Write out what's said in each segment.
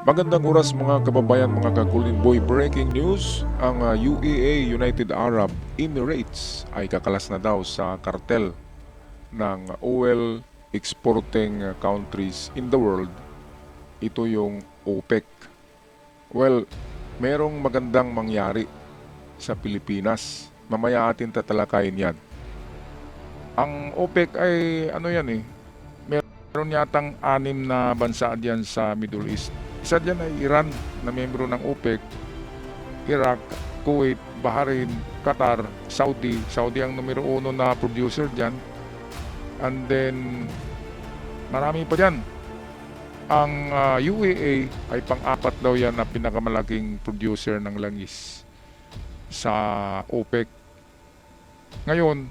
Magandang oras mga kababayan, mga ka-Golden Boy. Breaking news, ang UAE, United Arab Emirates ay kakalas na daw sa kartel ng oil exporting countries in the world. Ito yung OPEC. Well, merong magandang mangyari sa Pilipinas. Mamaya atin tatalakayin yan. Ang OPEC ay ano yan eh, meron yatang 6 na bansa diyan sa Middle East. Isa diyan ay Iran na miyembro ng OPEC, Iraq, Kuwait, Bahrain, Qatar, Saudi. Saudi ang numero 1 na producer diyan. And then marami pa diyan. Ang UAE ay pang-apat daw yan na pinakamalaking producer ng langis sa OPEC. Ngayon,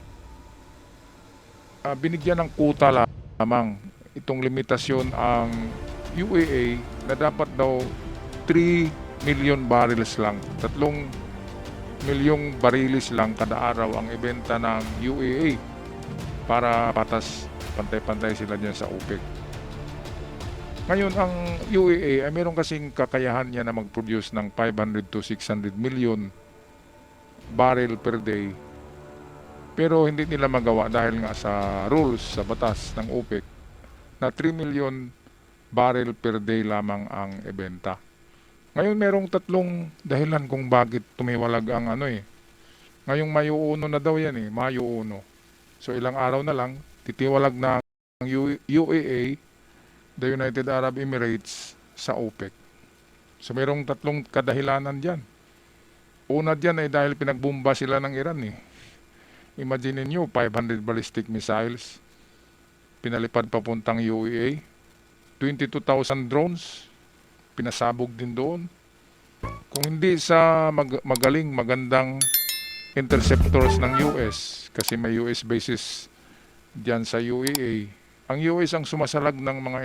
binigyan ng kuta lamang itong limitasyon ang UAE na dapat daw 3 million barrels lang, 3 milyong barilis lang kada araw ang ibenta ng UAE para patas pantay-pantay sila dyan sa OPEC. Ngayon, ang UAE ay meron kasing kakayahan niya na mag-produce ng 500 to 600 million barrel per day, pero hindi nila magawa dahil nga sa rules, sa batas ng OPEC na 3 million barrel per day lamang ang ibenta. Ngayon merong 3 dahilan kung bakit tumiwalag ang Ngayong Mayo 1 na daw yan eh, Mayo 1. So ilang araw na lang, titiwalag na ang UAE, the United Arab Emirates, sa OPEC. So merong 3 kadahilanan dyan. Una dyan ay dahil pinagbomba sila ng Iran eh. Imagine niyo 500 ballistic missiles pinalipad papuntang UAE, 22,000 drones pinasabog din doon. Kung hindi sa magandang interceptors ng US, kasi may US bases diyan sa UAE, ang US ang sumasalag ng mga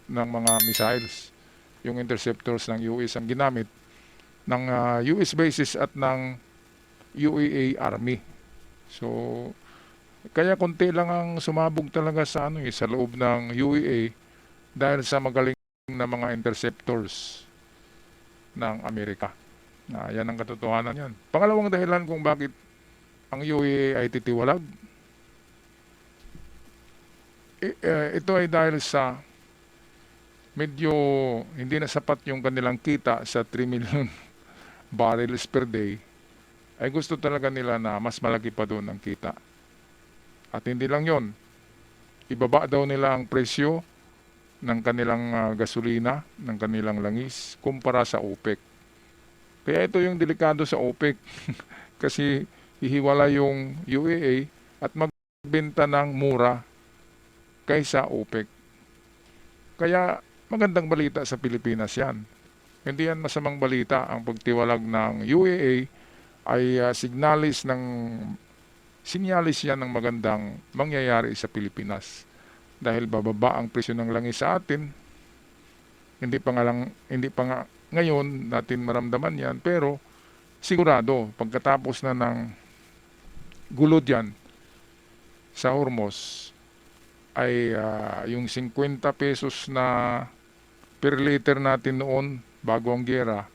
ng mga missiles. Yung interceptors ng US ang ginamit ng US bases at ng UAE Army. So kaya konti lang ang sumabog talaga sa sa loob ng UAE dahil sa magaling na mga interceptors ng Amerika. Yan ang katotohanan yan. Pangalawang dahilan kung bakit ang UAE ay titiwalag, ito ay dahil sa medyo hindi na sapat yung kanilang kita sa 3 million barrels per day. Ay gusto talaga nila na mas malaki pa doon ang kita. At hindi lang yon, ibaba daw nila ang presyo ng kanilang gasolina, ng kanilang langis, kumpara sa OPEC. Kaya ito yung delikado sa OPEC. Kasi hihiwala yung UAE at magbenta ng mura kaysa OPEC. Kaya magandang balita sa Pilipinas yan. Hindi yan masamang balita. Ang pagtiwalag ng UAE ay sinyalis yan ng magandang mangyayari sa Pilipinas. Dahil bababa ang presyo ng langis sa atin. Hindi pa nga ngayon natin maramdaman yan, pero sigurado pagkatapos na ng gulo diyan sa Hormuz ay yung 50 pesos na per liter natin noon bago ang giyera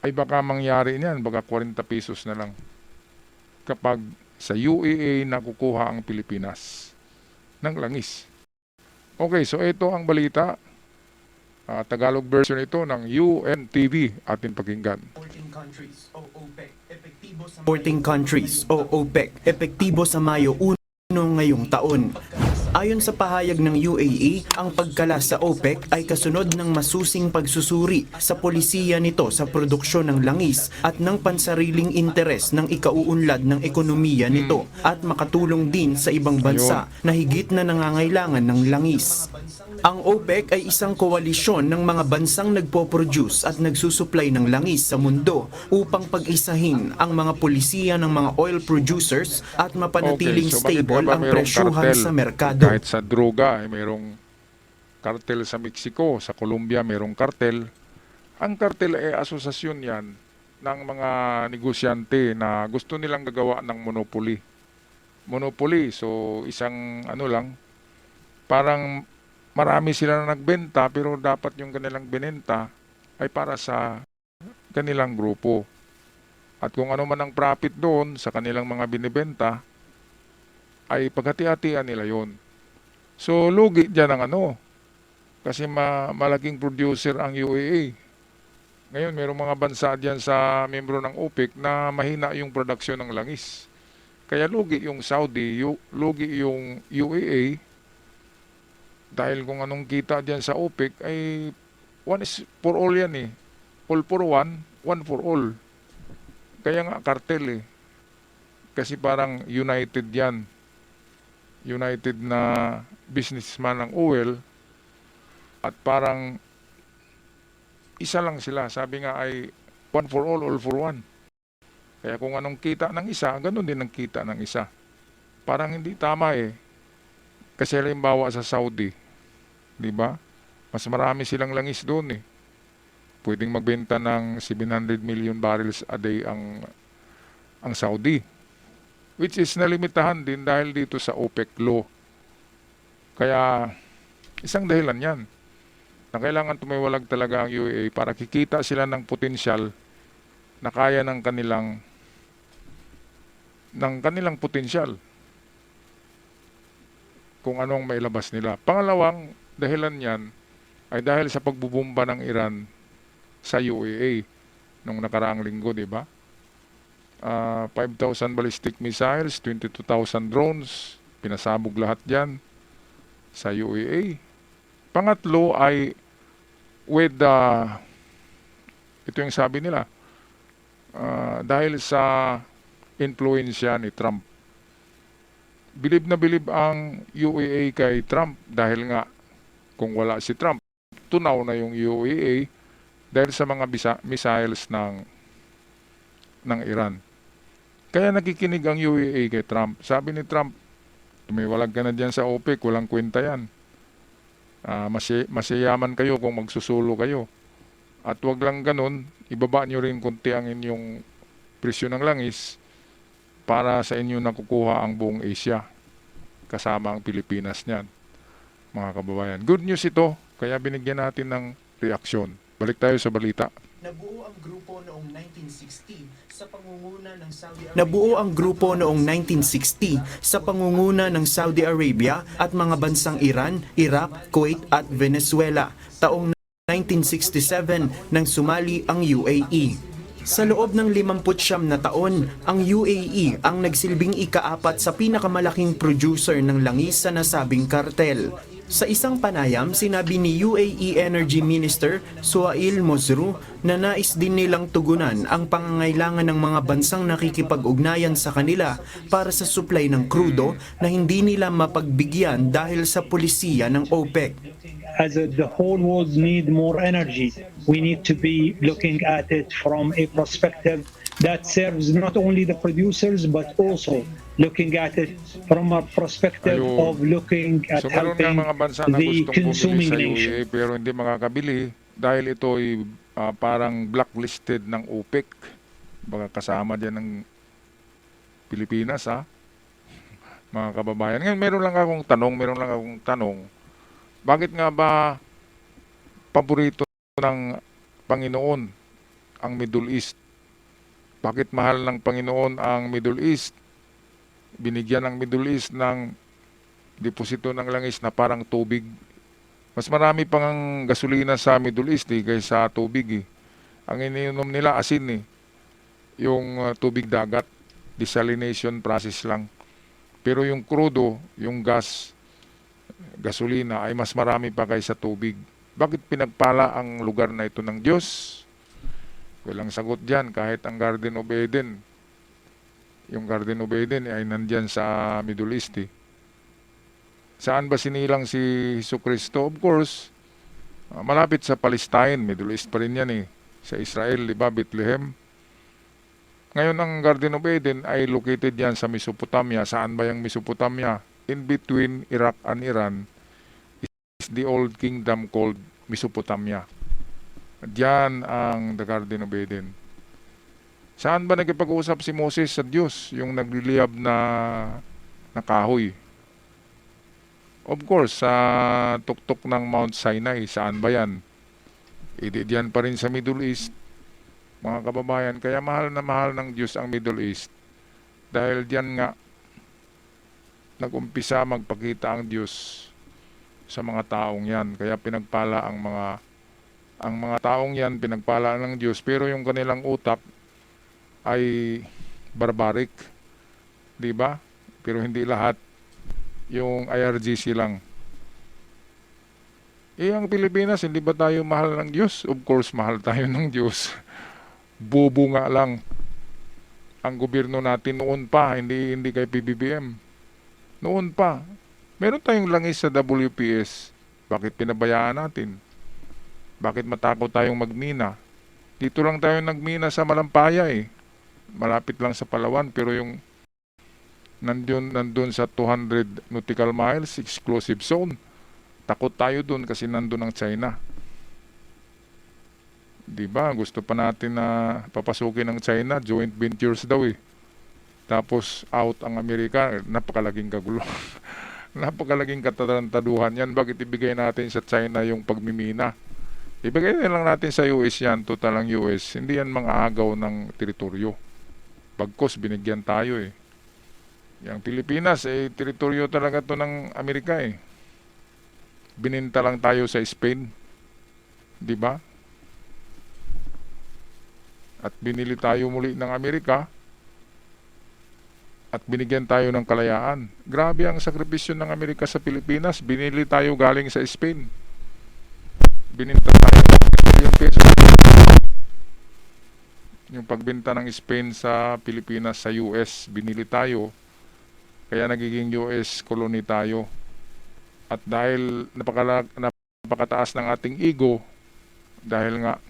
ay baka mangyari niyan, baka 40 pesos na lang kapag sa UAE nakukuha ang Pilipinas ng langis. Okay, so ito ang balita. Tagalog version ito ng UNTV atin pakinggan. 14 countries o OPEC epektibo sa Mayo 1 ngayong taon. Ayon sa pahayag ng UAE, ang pagkalas sa OPEC ay kasunod ng masusing pagsusuri sa polisiya nito sa produksyon ng langis at ng pansariling interes ng ikauunlad ng ekonomiya nito at makatulong din sa ibang bansa na higit na nangangailangan ng langis. Ang OPEC ay isang koalisyon ng mga bansang nagpo-produce at nagsusupply ng langis sa mundo upang pag-isahin ang mga polisiya ng mga oil producers at mapanatiling stable ang presyuhan sa merkado. Kahit sa droga ay mayroong kartel sa Mexico, sa Colombia mayroong kartel. Ang kartel ay asosasyon yan ng mga negosyante na gusto nilang gagawa ng monopoly. So isang parang marami sila na nagbenta pero dapat yung kanilang binenta ay para sa kanilang grupo. At kung ano man ang profit doon sa kanilang mga binibenta, ay paghati-hatian nila yon. So, lugi dyan ang ano, kasi malaking producer ang UAE. Ngayon, mayroong mga bansa dyan sa membro ng OPEC na mahina yung produksyon ng langis. Kaya lugi yung Saudi, lugi yung UAE, dahil kung anong kita dyan sa OPEC ay one is for all yan eh. All for one, one for all. Kaya nga cartel eh. Kasi parang united yan. United na businessman ng oil at parang isa lang sila. Sabi nga ay one for all for one. Kaya kung anong kita ng isa, ganun din ang kita ng isa. Parang hindi tama eh. Kasi halimbawa sa Saudi, di ba? Mas marami silang langis doon eh. Pwedeng magbenta ng 700 million barrels a day ang Saudi. Which is nalimitahan din dahil dito sa OPEC law. Kaya isang dahilan yan na kailangan tumiwalag talaga ang UAE para kikita sila ng potensyal na kaya ng kanilang potensyal kung anong mailabas nila. Pangalawang dahilan yan ay dahil sa pagbubomba ng Iran sa UAE nung nakaraang linggo, di ba? 5,000 ballistic missiles, 22,000 drones, pinasabog lahat dyan sa UAE. Pangatlo ay with ito yung sabi nila, dahil sa influensya ni Trump. Bilib na bilib ang UAE kay Trump dahil nga kung wala si Trump, tunaw na yung UAE dahil sa mga missiles ng Iran. Kaya nakikinig ang UAE kay Trump. Sabi ni Trump, tumiwalag ka na dyan sa OPEC, walang kwenta yan. Masiyaman kayo kung magsusulo kayo. At wag lang ganun, ibaba nyo rin kunti ang inyong presyo ng langis para sa inyo nakukuha ang buong Asia. Kasama ang Pilipinas niyan, mga kababayan. Good news ito, kaya binigyan natin ng reaksyon. Balik tayo sa balita. Nabuo ang grupo noong 1960 sa pangunguna ng Saudi Arabia. Nabuo ang grupo noong 1960 sa pangunguna ng Saudi Arabia at mga bansang Iran, Iraq, Kuwait at Venezuela. Taong 1967 nang sumali ang UAE. Sa loob ng 59 na taon, ang UAE ang nagsilbing ika-4 sa pinakamalaking producer ng langis sa nasabing kartel. Sa isang panayam, sinabi ni UAE Energy Minister Suhail Mosru na nais din nilang tugunan ang pangangailangan ng mga bansang nakikipag-ugnayan sa kanila para sa supply ng krudo na hindi nila mapagbigyan dahil sa pulisiya ng OPEC. As the whole world need more energy, we need to be looking at it from a perspective that serves not only the producers but also looking at it from a perspective of looking at helping mga bansa na the gustong consuming bumili sa nation. UAE pero hindi makakabili dahil ito ay parang blacklisted ng OPEC. Baka kasama dyan ng Pilipinas mga kababayan. Ngayon meron lang akong tanong. Bakit nga ba paborito ng Panginoon ang Middle East? Bakit mahal ng Panginoon ang Middle East? Binigyan ng Middle East ng deposito ng langis na parang tubig. Mas marami pang gasolina sa Middle East kaysa tubig. Ang iniinom nila asin yung tubig dagat, desalination process lang. Pero yung crudo, yung gasolina ay mas marami pa kaysa tubig. Bakit pinagpala ang lugar na ito ng Diyos? Walang sagot dyan kahit ang Garden of Eden. Yung Garden of Eden ay nandyan sa Middle East. Saan ba sinilang si Jesucristo? Of course, malapit sa Palestine, Middle East pa rin yan sa Israel, di ba? Bethlehem. Ngayon ang Garden of Eden ay located yan sa Mesopotamia. Saan ba yung Mesopotamia? In between Iraq and Iran is the old kingdom called Mesopotamia. Diyan ang the Garden of Eden. Saan ba nagkipag-usap si Moses sa Diyos? Yung nagliliyab na kahoy. Of course, sa tuktok ng Mount Sinai. Saan ba yan? Diyan pa rin sa Middle East, mga kababayan. Kaya mahal na mahal ng Diyos ang Middle East. Dahil diyan nga, nag-umpisa magpakita ang Diyos sa mga taong yan. Kaya pinagpala ang mga taong yan, pinagpala ng Diyos. Pero yung kanilang utak ay barbaric. Di ba? Pero hindi lahat. Yung IRGC lang. Ang Pilipinas, hindi ba tayo mahal ng Diyos? Of course, mahal tayo ng Diyos. Bobo nga lang ang gobyerno natin noon pa, hindi kay PBBM. Noon pa. Meron tayong langis sa WPS. Bakit pinabayaan natin? Bakit matakot tayong magmina? Dito lang tayo nagmina sa Malampaya eh. Malapit lang sa Palawan, pero yung nandun sa 200 nautical miles, exclusive zone. Takot tayo dun kasi nandun ang China. Diba? Gusto pa natin na papasukin ng China, joint ventures daw eh. Tapos out ang Amerika, napakalaging kagulo. Napakalaging katarantaduhan yan. Bakit ibigay natin sa China yung pagmimina? Ibigay na lang natin sa US yan, total ang US. Hindi yan mga agaw ng teritoryo. Bagkos, binigyan tayo eh. Yung Pilipinas, teritoryo talaga to ng Amerika eh. Bininta lang tayo sa Spain. Di ba? At binili tayo muli ng Amerika. At binigyan tayo ng kalayaan. Grabe ang sakripisyo ng Amerika sa Pilipinas. Binili tayo galing sa Spain. Bininta tayo ng yung peso. Yung pagbenta ng Spain sa Pilipinas sa US, binili tayo. Kaya nagiging US colony tayo. At dahil napakataas ng ating ego, dahil nga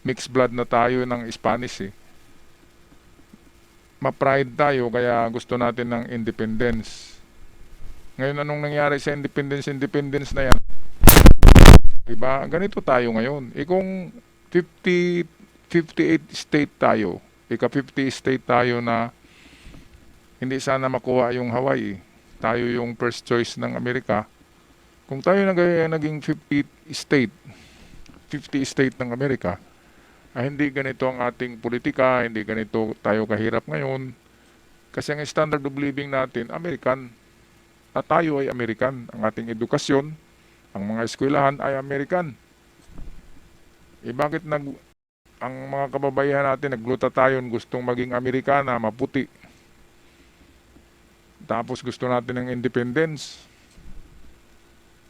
mixed blood na tayo ng Spanish eh. Ma-pride tayo kaya gusto natin ng independence. Ngayon anong nangyari sa independence na yan? Diba? Ganito tayo ngayon. Kung 58 state tayo, ika-50 state tayo na hindi sana makuha yung Hawaii, tayo yung first choice ng Amerika. Kung tayo naging 50 state ng Amerika, hindi ganito ang ating politika, hindi ganito tayo kahirap ngayon. Kasi ang standard of living natin, American. At tayo ay American. Ang ating edukasyon, ang mga eskwelahan ay American. Bakit ang mga kababayan natin, naglutatayon, gustong maging Amerikana, maputi. Tapos gusto natin ng independence.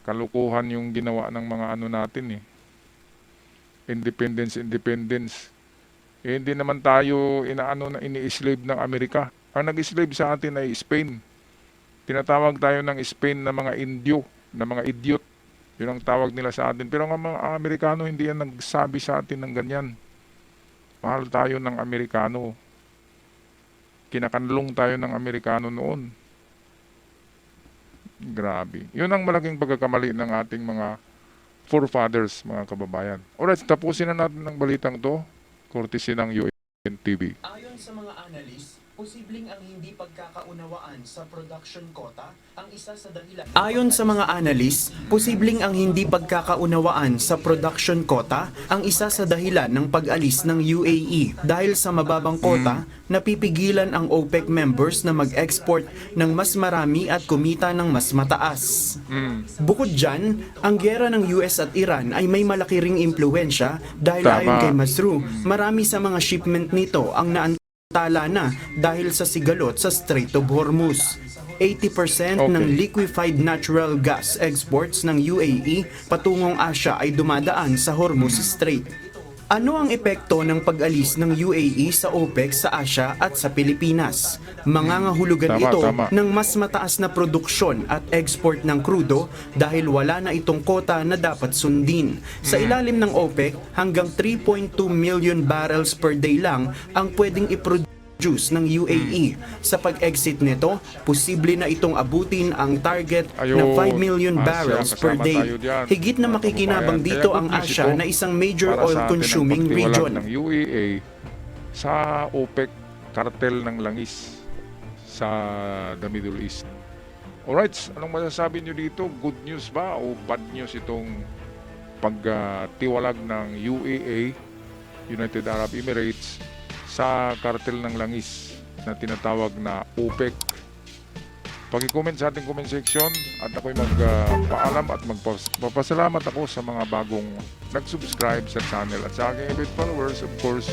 Kalukuhan yung ginawa ng mga ano natin eh. Independence. Hindi naman tayo ini-slave ng Amerika. Ang nag-slave sa atin ay Spain. Tinatawag tayo ng Spain na mga Indio, na mga idiot. Yun ang tawag nila sa atin. Pero ang mga Amerikano hindi yan nagsabi sa atin ng ganyan. Mahal tayo ng Amerikano. Kinakanlong tayo ng Amerikano noon. Grabe. Yun ang malaking pagkakamali ng ating mga forefathers, mga kababayan. Alright, tapusin na natin ng balitang to. Courtesy ng UNTV. Ayon sa mga analyst, posibleng ang hindi pagkakaunawaan sa production quota ang isa sa dahilan. Ayon sa mga analyst, posibleng ang hindi pagkakaunawaan sa production quota ang isa sa dahilan ng pag-alis ng UAE. Dahil sa mababang quota, napipigilan ang OPEC members na mag-export ng mas marami at kumita ng mas mataas. Bukod dyan, ang giyera ng US at Iran ay may malaki ring impluensya dahil ayon kay Masru, marami sa mga shipment nito ang naantala na dahil sa sigalot sa Strait of Hormuz. 80% ng liquefied natural gas exports ng UAE patungong Asia ay dumadaan sa Hormuz Strait. Ano ang epekto ng pag-alis ng UAE sa OPEC sa Asia at sa Pilipinas? Mangangahulugan ito ng mas mataas na produksyon at export ng krudo dahil wala na itong kota na dapat sundin. Sa ilalim ng OPEC, hanggang 3.2 million barrels per day lang ang pwedeng i-produce ng UAE. Sa pag-exit nito, posible na itong abutin ang target na 5 million barrels per day. Higit na makikinabang dito ang Asia na isang major oil-consuming region. Ng UAE sa OPEC cartel ng langis sa the Middle East. Alright, anong masasabi nyo dito? Good news ba o bad news itong pagtiwalag ng UAE, United Arab Emirates, sa kartel ng langis na tinatawag na OPEC. Pag-comment sa ating comment section at ako'y magpaalam at magpapasalamat ako sa mga bagong nag-subscribe sa channel at sa aking event followers, of course.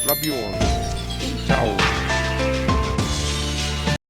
Love you all. Ciao!